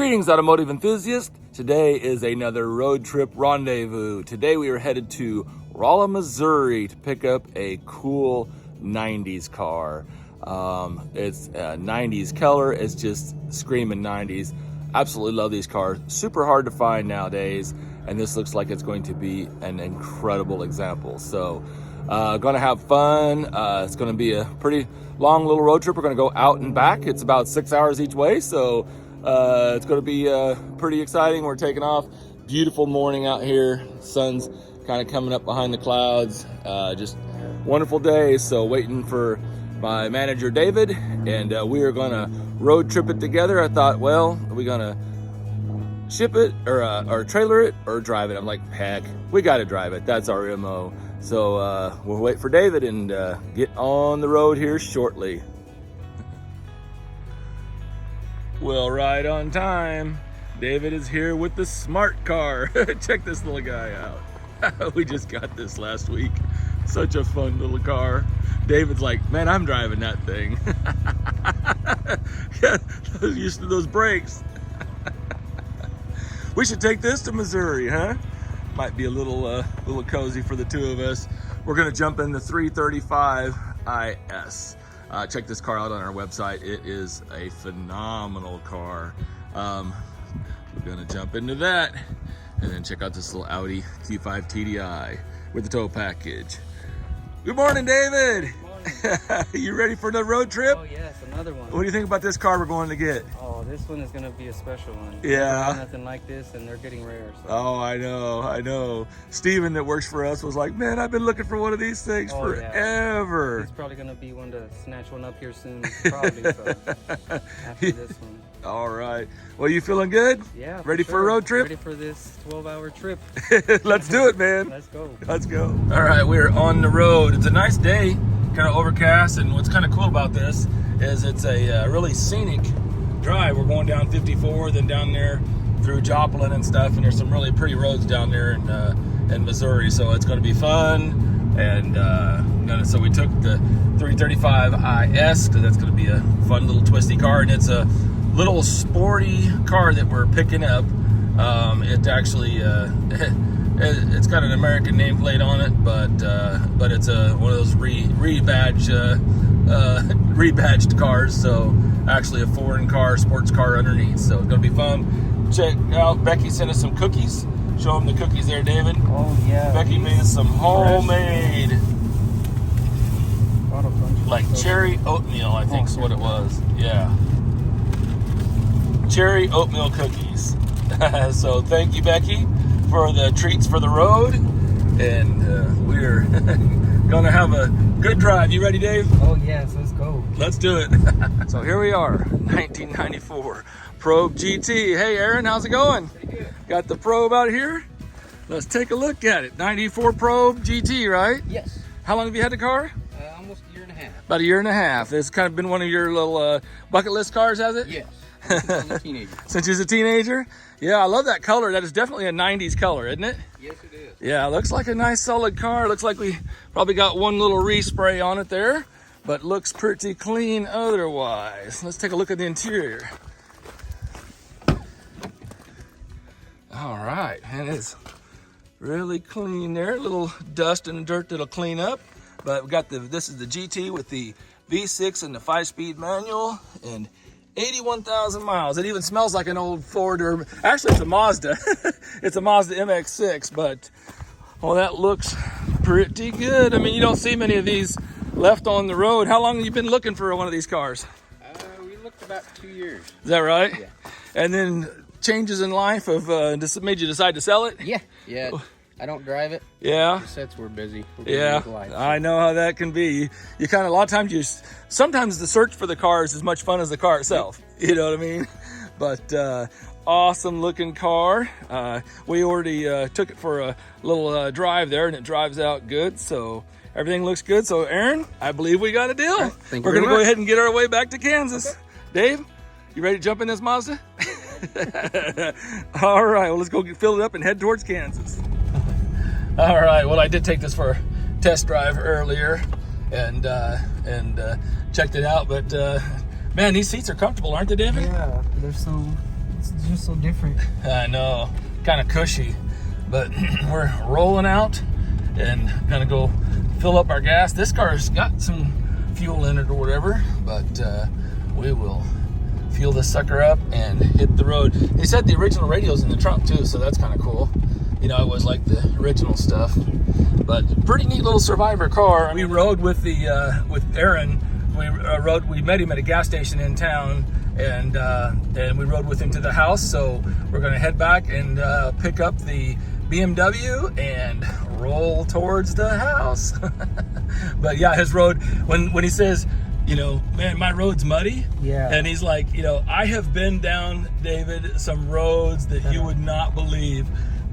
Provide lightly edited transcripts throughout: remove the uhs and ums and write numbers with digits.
Greetings, automotive enthusiasts. Today is another road trip rendezvous. Today we are headed to Rolla, Missouri to pick up a cool 90s car. It's a 90s color. It's just screaming 90s. Absolutely love these cars. Super hard to find nowadays, and this looks like it's going to be an incredible example. So gonna have fun. It's gonna be a pretty long little road trip. We're gonna go out and back. It's about 6 hours each way, so it's going to be pretty exciting. We're taking off. Beautiful morning out here. Sun's kind of coming up behind the clouds. Just wonderful day. So waiting for my manager David, and we are going to road trip it together. I thought, well, are we going to ship it or trailer it or drive it? I'm like, heck, we got to drive it. That's our MO. So we'll wait for David and get on the road here shortly. Well, right on time. David is here with the smart car. Check this little guy out. We just got this last week. Such a fun little car. David's like, man, I'm driving that thing. Yeah, used to those brakes. We should take this to Missouri, huh? Might be a little cozy for the two of us. We're gonna jump in the 335 IS. Check this car out on our website. It is a phenomenal car. We're gonna jump into that and then check out this little Audi Q5 TDI with the tow package. Good morning, David. Good morning. You ready for the road trip? Oh yes, another one. What do you think about this car we're going to get? Oh, this one is gonna be a special one. Yeah. Nothing like this, and they're getting rare. So. Oh, I know. Steven that works for us was like, man, I've been looking for one of these things forever. Yeah. He's probably gonna be one to snatch one up here soon, probably. So after this one. All right. Well, you feeling good? Yeah. Ready for a road trip? Ready for this 12-hour trip. Let's do it, man. Let's go. Let's go. All right, we're on the road. It's a nice day, kind of overcast, and what's kind of cool about this is it's a really scenic drive. We're going down 54, then down there through Joplin and stuff, and there's some really pretty roads down there in Missouri, so it's going to be fun. And so we took the 335 IS because that's going to be a fun little twisty car, and it's a little sporty car that we're picking up. It actually it's got an American nameplate on it, but it's one of those rebadged cars, so actually a foreign car, sports car underneath. So it's gonna be fun. Check out, Becky sent us some cookies. Show them the cookies there, David. Oh yeah. Becky made us some homemade, like cherry oatmeal, I think is what it was. Yeah. Cherry oatmeal cookies. So thank you, Becky, for the treats for the road, and we're gonna have a good drive. You ready, Dave? Oh yes, let's go. Let's do it. So here we are, 1994 Probe GT. Hey Aaron, how's it going? Pretty good. Got the Probe out here. Let's take a look at it. 94 Probe GT, right? Yes. How long have you had the car? Almost a year and a half. About a year and a half. It's kind of been one of your little bucket list cars, has it? Yes. Since I was a teenager. Since you was a teenager? Yeah, I love that color. That is definitely a 90s color, isn't it? Yes, it is. Yeah, looks like a nice solid car. Looks like we probably got one little respray on it there, but looks pretty clean otherwise. Let's take a look at the interior. All right, and it's really clean there. A little dust and dirt that'll clean up, but we got this is the GT with the V6 and the 5-speed manual, and 81,000 miles. It even smells like an old Ford, or actually it's a Mazda. It's a Mazda MX-6, but well, that looks pretty good. I mean, you don't see many of these left on the road. How long have you been looking for one of these cars? We looked about 2 years. Is that right? Yeah. And then changes in life of just made you decide to sell it? Yeah. I don't drive it. Yeah. The sets were busy. Yeah, I know how that can be. You kind of, a lot of times sometimes the search for the car is as much fun as the car itself. You know what I mean? But awesome looking car. We already took it for a little drive there, and it drives out good. So everything looks good. So Aaron, I believe we got a deal. Right, we're going to go ahead and get our way back to Kansas. Okay. Dave, you ready to jump in this Mazda? All right, well, let's go fill it up and head towards Kansas. All right, well, I did take this for a test drive earlier and checked it out, but man, these seats are comfortable, aren't they, David? Yeah, they're so It's just so different. I know, kind of cushy, but we're rolling out and gonna go fill up our gas. This car's got some fuel in it or whatever, but we will fuel this sucker up and hit the road. They said the original radio's in the trunk too, so that's kind of cool. You know, I always like the original stuff, but pretty neat little survivor car. We rode with with Aaron. We met him at a gas station in town, and we rode with him to the house. So we're gonna head back and pick up the BMW and roll towards the house. But yeah, his road, when he says, you know, man, my road's muddy. Yeah. And he's like, you know, I have been down, David, some roads that you would not believe.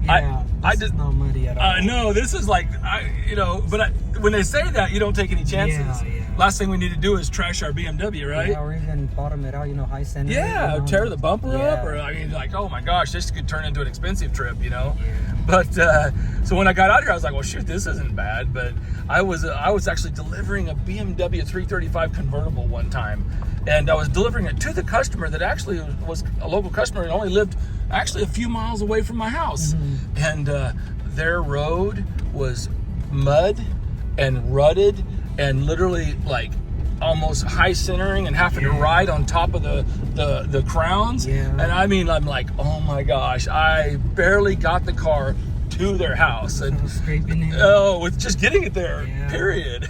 Yeah, I this just is not muddy at all. I know, this is like, when they say that, you don't take any chances. Yeah. Last thing we need to do is trash our BMW, right? Yeah, or even bottom it out, you know, high center. Yeah, you know? tear the bumper up, Yeah. or I mean, like, oh my gosh, this could turn into an expensive trip, you know? Yeah. But so when I got out here, I was like, well, shoot, this isn't bad. But I was actually delivering a BMW 335 convertible one time, and I was delivering it to the customer that actually was a local customer and only lived actually a few miles away from my house. Mm-hmm. And their road was mud and rutted and literally like almost high centering and having to ride on top of the crowns. Yeah. And I mean, I'm like, oh my gosh, I barely got the car to their house. And Scraping it. oh, with just getting it there, Yeah. period.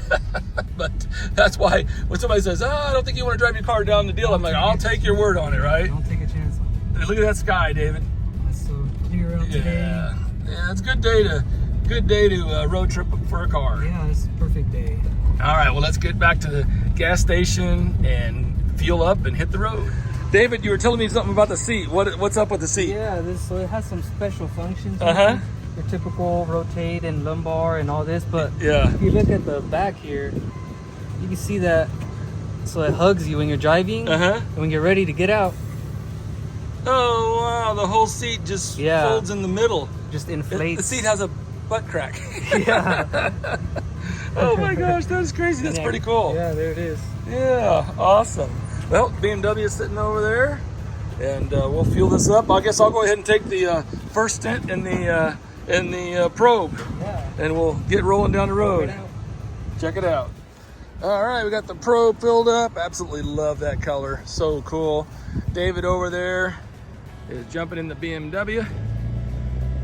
But that's why when somebody says, oh, I don't think you want to drive your car down the deal, I'm like, I'll take your word on it, right? Don't take a chance on it. Look at that sky, David. It's so clear out today. Yeah, it's a good day to road trip for a car. Yeah, it's a perfect day. All right, well, let's get back to the gas station and fuel up and hit the road. David, you were telling me something about the seat. What's up with the seat? Yeah, so it has some special functions. Uh-huh. Your typical rotate and lumbar and all this, but Yeah. if you look at the back here, you can see that. So it hugs you when you're driving, Uh-huh. and when you're ready to get out, Oh, wow, the whole seat just Yeah. folds in the middle. just The inflates. seat has a butt crack. Yeah. Oh my gosh, that's crazy. That's Yeah. pretty cool. Yeah, there it is. Yeah, awesome. Well, BMW is sitting over there, and we'll fuel this up. I guess I'll go ahead and take the first stint in the probe, Yeah. and we'll get rolling down the road. Right out. Check it out. All right, we got the probe filled up. Absolutely love that color. So cool. David over there is jumping in the BMW,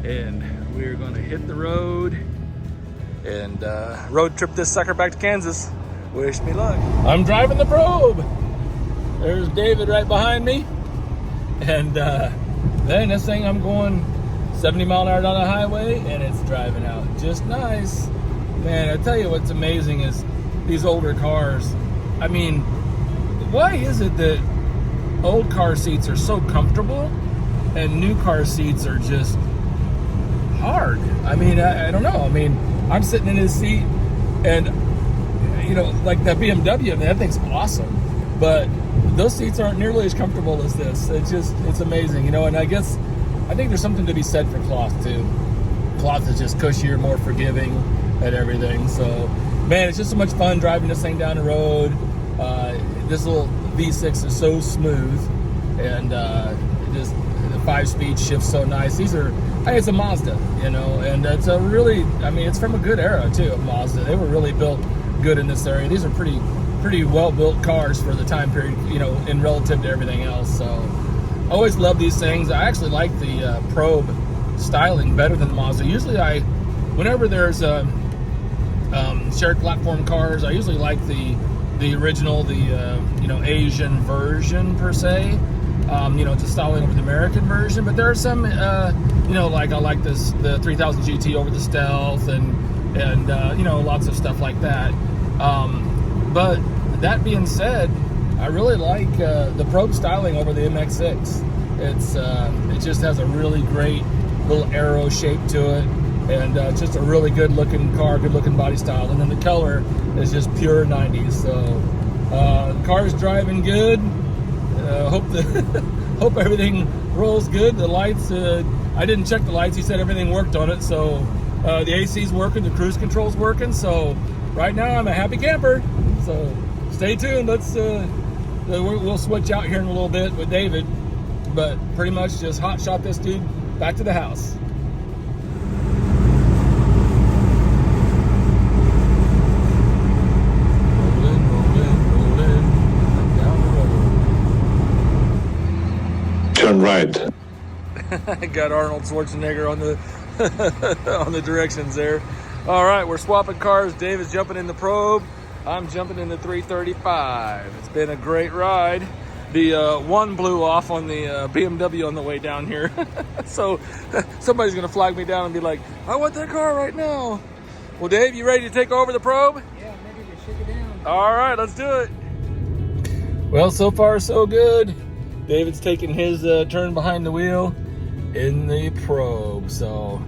and we're gonna hit the road and road trip this sucker back to Kansas. Wish me luck. I'm driving the probe. There's David right behind me. And then this thing, I'm going 70 mile an hour down the highway, and it's driving out just nice. Man, I tell you what's amazing is these older cars. I mean, why is it that old car seats are so comfortable and new car seats are just hard? I mean, I don't know. I mean, I'm sitting in his seat, and you know, like that BMW, I mean, that thing's awesome, but those seats aren't nearly as comfortable as this. It's amazing, you know. And I think there's something to be said for cloth too. Cloth is just cushier, more forgiving, and everything. So, man, it's just so much fun driving this thing down the road. This little V6 is so smooth, and just the 5-speed shifts so nice. It's a Mazda, you know, and it's it's from a good era too of Mazda. They were really built good in this area. These are pretty well built cars for the time period, you know, in relative to everything else. So I always love these things. I actually like the probe styling better than the Mazda. Usually whenever there's shared platform cars, I usually like the original, Asian version per se. To styling over the American version, but there are some, like I like the 3000 GT over the Stealth, and lots of stuff like that. But that being said, I really like the probe styling over the MX-6. It just has a really great little arrow shape to it, and just a really good looking car, good looking body style, and then the color is just pure 90s. So the car's driving good. Hope everything rolls good. The lights, I didn't check the lights. He said everything worked on it. So the AC's working, the cruise control's working. So right now I'm a happy camper. So stay tuned. We'll switch out here in a little bit with David but pretty much just hot shot this dude back to the house. Rolling, rolling, rolling down the road. Turn right. Got Arnold Schwarzenegger on the on the directions there. All right, we're swapping cars. Dave is jumping in the Probe. I'm jumping in the 335. It's been a great ride. The one blew off on the BMW on the way down here. So somebody's gonna flag me down and be like, I want that car right now. Well, Dave, you ready to take over the Probe? Yeah, I'm ready to shake it down. All right, let's do it. Well, so far so good. David's taking his turn behind the wheel in the Probe, so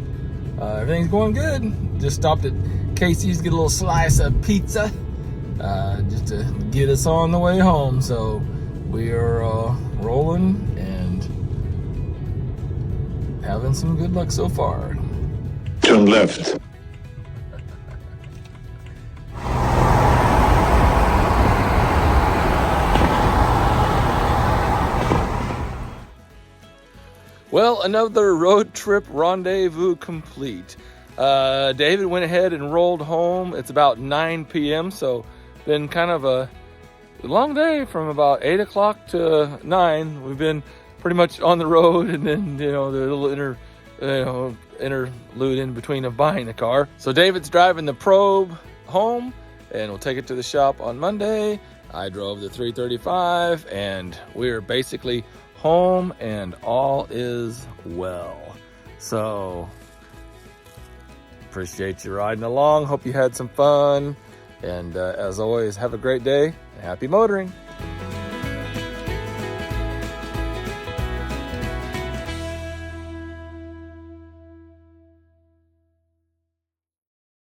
everything's going good. Just stopped at Casey's to get a little slice of pizza, just to get us on the way home. So we are rolling and having some good luck so far. Turn left. Well, another road trip rendezvous complete. David went ahead and rolled home. It's about 9 p.m., so been kind of a long day from about 8 o'clock to 9. We've been pretty much on the road, and then, the little interlude in between of buying the car. So David's driving the Probe home, and we'll take it to the shop on Monday. I drove the 335, and we're basically home and all is well. So appreciate you riding along. Hope you had some fun, and as always, have a great day and happy motoring.